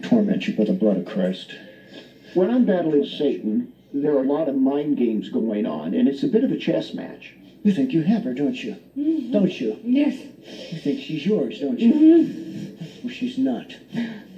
torment you by the blood of Christ. When I'm battling Satan, there are a lot of mind games going on, and it's a bit of a chess match. You think you have her, don't you? Mm-hmm. Don't you? Yes. You think she's yours, don't you? Mm-hmm. Well, she's not.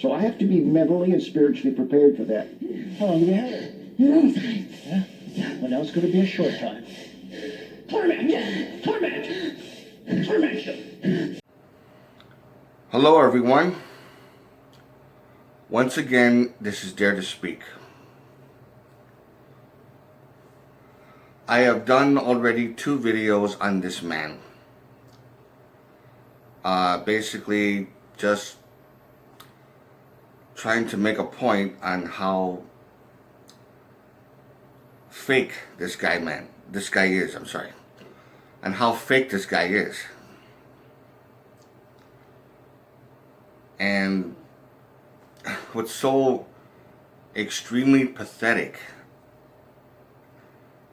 So I have to be mentally and spiritually prepared for that. How long have you had her? Long time. Yeah? Well, now it's going to be a short time. Torment! Torment! Torment! Hello everyone. Once again, this is Dare to Speak. I have done already 2 videos on this man. Basically just trying to make a point on how fake this guy is, and how fake this guy is. And what's so extremely pathetic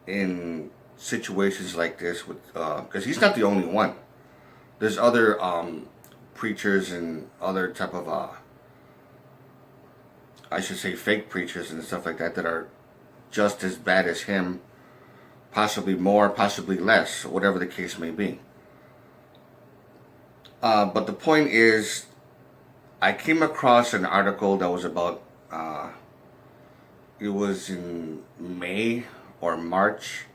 in situations like this, with because he's not the only one. There's other preachers and other type of I should say fake preachers and stuff like that that are just as bad as him, possibly more, possibly less, whatever the case may be. But the point is, I came across an article that was about, it was in May or March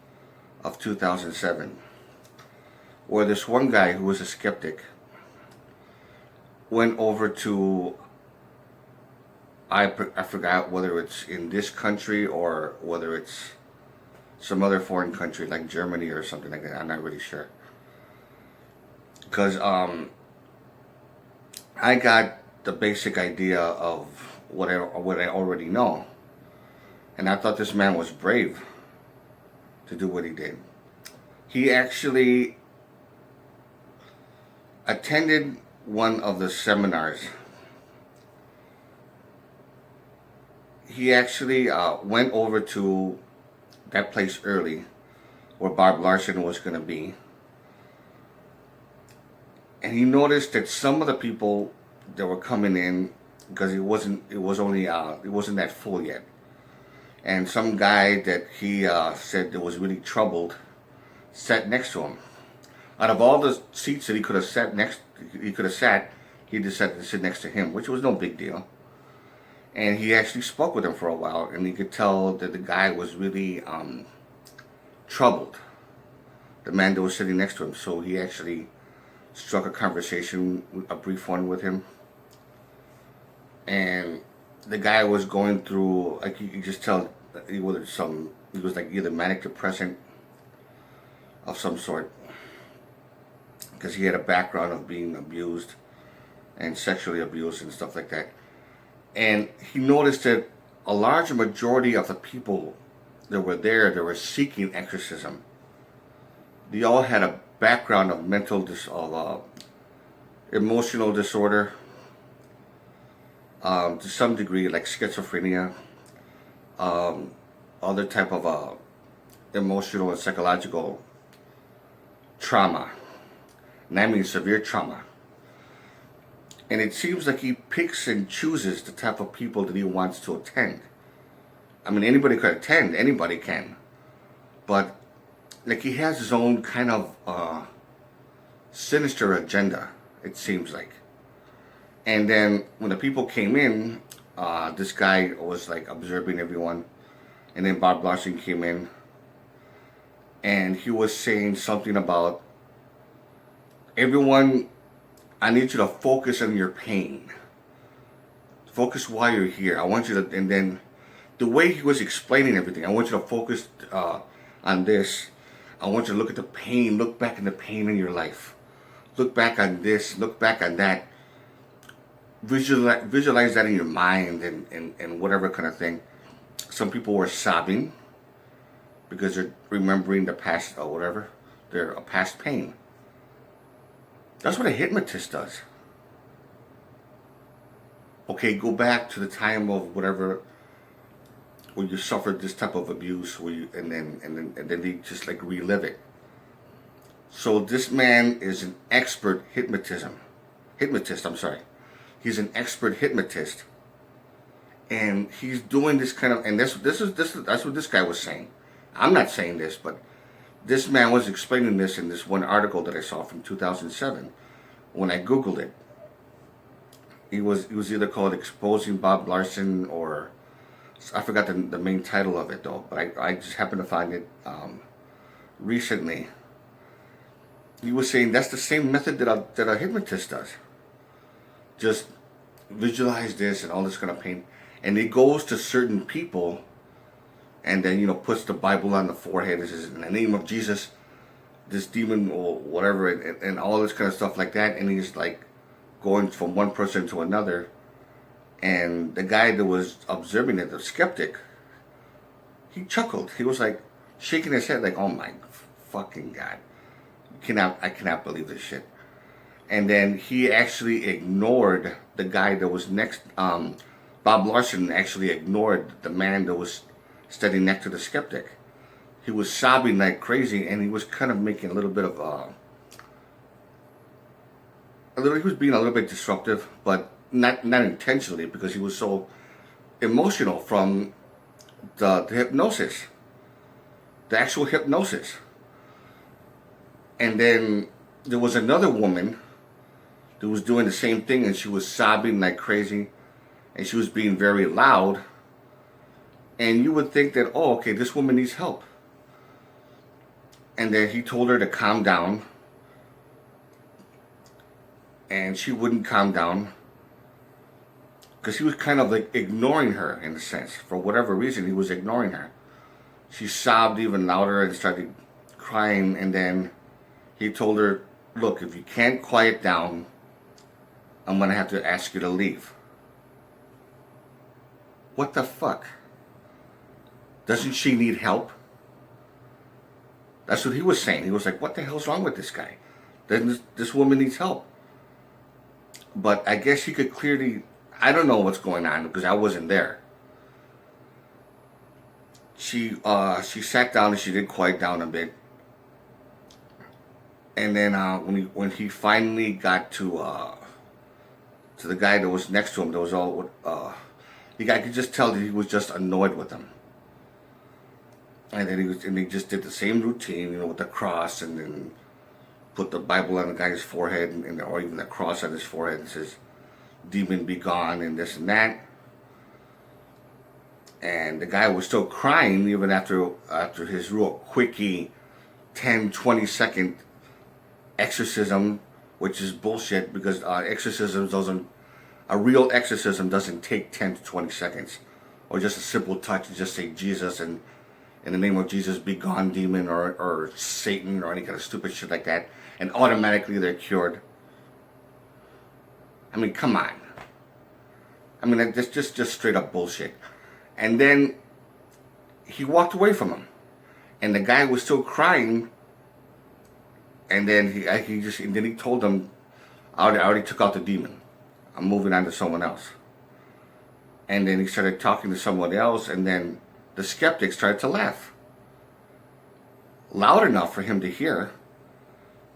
of 2007, where this one guy who was a skeptic went over to, I forgot whether it's in this country or whether it's some other foreign country like Germany or something like that. I'm not really sure. Because I got the basic idea of what I already know. And I thought this man was brave to do what he did. He actually attended one of the seminars. He actually went over to that place early where Bob Larson was going to be. And he noticed that some of the people that were coming in, because it wasn't that full yet. And some guy that he said that was really troubled sat next to him. Out of all the seats that he could have sat, he decided to sit next to him, which was no big deal. And he actually spoke with him for a while, and he could tell that the guy was really troubled, the man that was sitting next to him. So he actually struck a conversation, a brief one with him. And the guy was going through, like you just tell, he was like either manic depressant of some sort, because he had a background of being abused and sexually abused and stuff like that. And he noticed that a large majority of the people that were there that were seeking exorcism, they all had a background of emotional disorder, to some degree, like schizophrenia, other type of emotional and psychological trauma, and I mean severe trauma. And it seems like he picks and chooses the type of people that he wants to attend. I mean, anybody could attend, anybody can. But like he has his own kind of sinister agenda, it seems like. And then when the people came in, this guy was like observing everyone. And then Bob Larson came in, and he was saying something about, everyone, I need you to focus on your pain. Focus while you're here. I want you to, and then the way he was explaining everything, I want you to focus on this. I want you to look at the pain, look back in the pain in your life. Look back on this, look back on that. Visualize that in your mind and whatever kind of thing. Some people were sobbing because they're remembering the past or whatever, their past pain. That's what a hypnotist does. Okay, go back to the time of whatever, when you suffered this type of abuse, where you, and then they just like relive it. So this man is an expert hypnotist. He's an expert hypnotist, And he's doing this kind of, and that's what this guy was saying. I'm not saying this, but this man was explaining this in this one article that I saw from 2007 when I Googled it. It was either called Exposing Bob Larson, or I forgot the main title of it though, but I just happened to find it recently. He was saying that's the same method that a hypnotist does. Just visualize this and all this kind of pain. And he goes to certain people and then, puts the Bible on the forehead and says, in the name of Jesus, this demon or whatever, and all this kind of stuff like that. And he's like going from one person to another. And the guy that was observing it, the skeptic, he chuckled. He was like shaking his head like, oh my fucking God. I cannot believe this shit. And then he actually ignored the guy that was next. Bob Larson actually ignored the man that was standing next to the skeptic. He was sobbing like crazy, and he was kind of making a little bit of he was being a little bit disruptive, but not intentionally, because he was so emotional from the hypnosis, the actual hypnosis. And then there was another woman who was doing the same thing, and she was sobbing like crazy, and she was being very loud. And you would think that, oh, okay, this woman needs help. And then he told her to calm down, and she wouldn't calm down, because he was kind of like ignoring her in a sense. For whatever reason, he was ignoring her. She sobbed even louder and started crying, and then he told her, look, if you can't quiet down, I'm going to have to ask you to leave. What the fuck? Doesn't she need help? That's what he was saying. He was like, what the hell's wrong with this guy? This woman needs help. But I guess he could clearly, I don't know what's going on because I wasn't there. She sat down and she did quiet down a bit. And then when he finally got to the guy that was next to him, that was all I could just tell that he was just annoyed with him. And then he just did the same routine, with the cross, and then put the Bible on the guy's forehead, or even the cross on his forehead, and says, "Demon be gone," and this and that. And the guy was still crying even after his real quickie 10, 20-second exorcism, which is bullshit, because a real exorcism doesn't take 10 to 20 seconds, or just a simple touch and just say Jesus and in the name of Jesus be gone, demon, or Satan, or any kind of stupid shit like that, and automatically they're cured. I mean, come on. I mean, that's just straight up bullshit. And then he walked away from him, and the guy was still crying. And then he told him, I already took out the demon. I'm moving on to someone else. And then he started talking to someone else, and then the skeptic started to laugh. Loud enough for him to hear.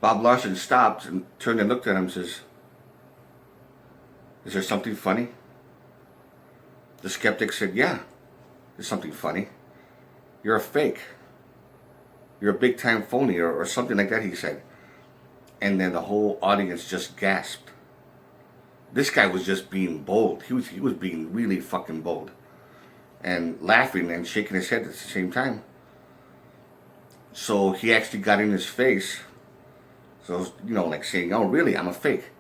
Bob Larson stopped and turned and looked at him and says, "Is there something funny?" The skeptic said, "Yeah, there's something funny. You're a fake. You're a big time phony," or something like that, he said. And then the whole audience just gasped. This guy was just being bold. He was being really fucking bold. And laughing and shaking his head at the same time. So he actually got in his face. So, like saying, "Oh, really? I'm a fake."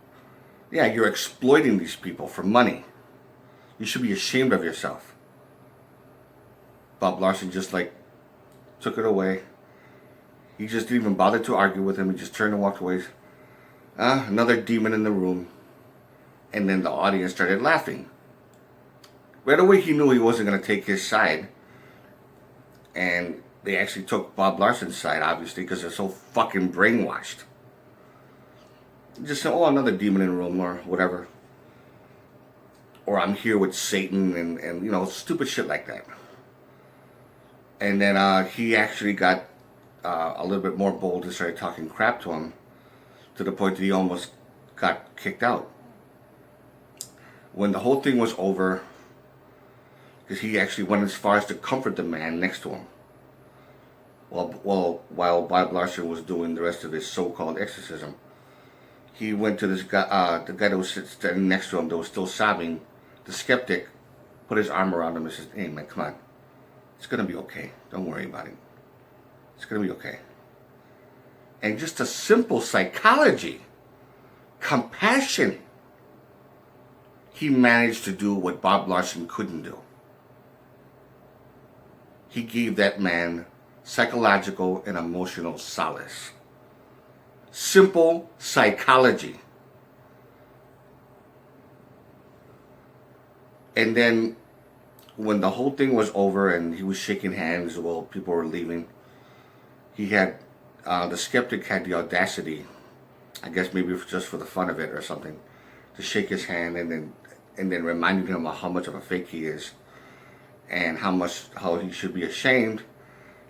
Yeah, you're exploiting these people for money. You should be ashamed of yourself. Bob Larson just took it away. He just didn't even bother to argue with him. He just turned and walked away. Another demon in the room. And then the audience started laughing. Right away he knew he wasn't going to take his side. And they actually took Bob Larson's side, obviously, because they're so fucking brainwashed. Just said, "Oh, another demon in the room," or whatever. Or "I'm here with Satan," and stupid shit like that. And then he actually got a little bit more bold and started talking crap to him, to the point that he almost got kicked out. When the whole thing was over, because he actually went as far as to comfort the man next to him. While Bob Larson was doing the rest of his so-called exorcism, he went to this guy, the guy that was standing next to him that was still sobbing, the skeptic, put his arm around him and says, "Hey man, come on. It's going to be okay. Don't worry about it. It's going to be okay." And just a simple psychology, compassion, he managed to do what Bob Larson couldn't do. He gave that man psychological and emotional solace. Simple psychology. And then when the whole thing was over and he was shaking hands while people were leaving, he had, the skeptic had the audacity, I guess maybe just for the fun of it or something, to shake his hand and then reminding him of how much of a fake he is and how he should be ashamed,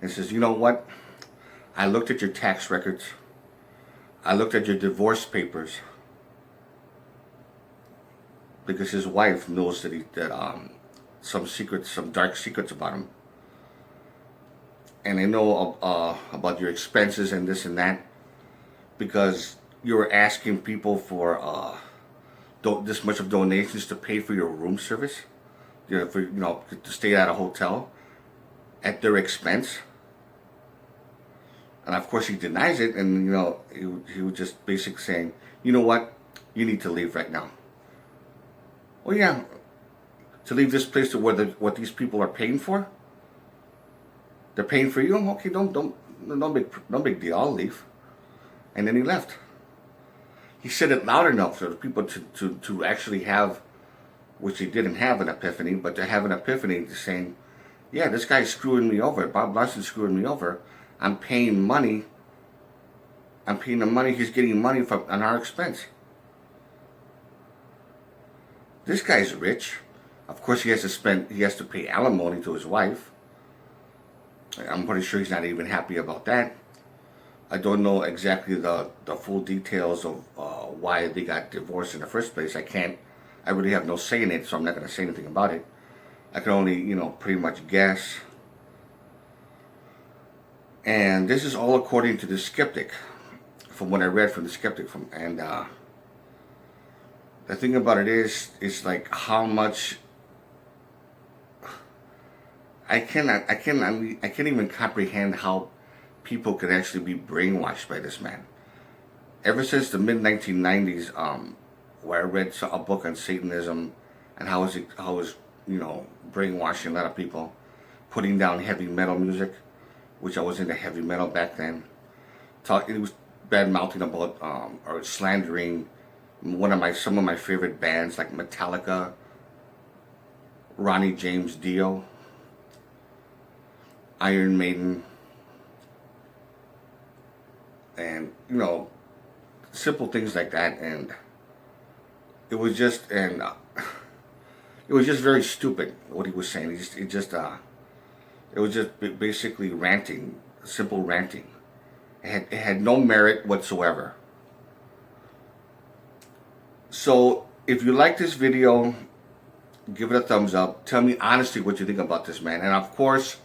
and says, "You know what? I looked at your tax records. I looked at your divorce papers." Because his wife knows that some dark secrets about him. And I know about your expenses and this and that, because you were asking people for this much of donations to pay for your room service, to stay at a hotel at their expense. And of course he denies it, and he was just basically saying, "You know what? You need to leave right now." Well, yeah, to leave this place to what these people are paying for. They're paying for you. Okay, no big deal. I'll leave. And then he left. He said it loud enough for the people to actually have, which they didn't have an epiphany, but to have an epiphany to saying, "Yeah, this guy's screwing me over. Bob Larson's screwing me over. I'm paying money. I'm paying the money. He's getting money on our expense. This guy's rich. Of course, he has to pay alimony to his wife. I'm pretty sure he's not even happy about that. I don't know exactly the full details of why they got divorced in the first place. I really have no say in it, so I'm not going to say anything about it. I can only, pretty much guess. And this is all according to the skeptic, from what I read from the skeptic. And the thing about it is like how much I can't even comprehend how people could actually be brainwashed by this man. Ever since the mid 1990s, where I read a book on Satanism and how it was brainwashing a lot of people, putting down heavy metal music, which I was into heavy metal back then. It was bad mouthing about or slandering some of my favorite bands like Metallica, Ronnie James Dio, Iron Maiden, and simple things like that. And it was just very stupid what he was saying. It was just basically ranting, simple ranting. It had no merit whatsoever. So if you like this video, give it a thumbs up. Tell me honestly what you think about this man. And of course,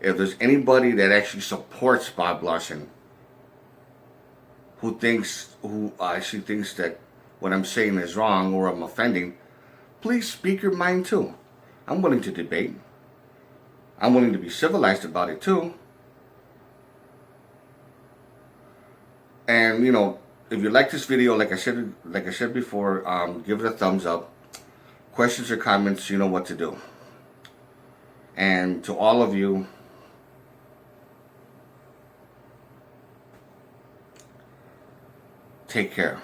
if there's anybody that actually supports Bob Larson, who actually thinks that what I'm saying is wrong or I'm offending, please speak your mind too. I'm willing to debate. I'm willing to be civilized about it too. And if you like this video, like I said before, give it a thumbs up. Questions or comments, you know what to do. And to all of you, take care.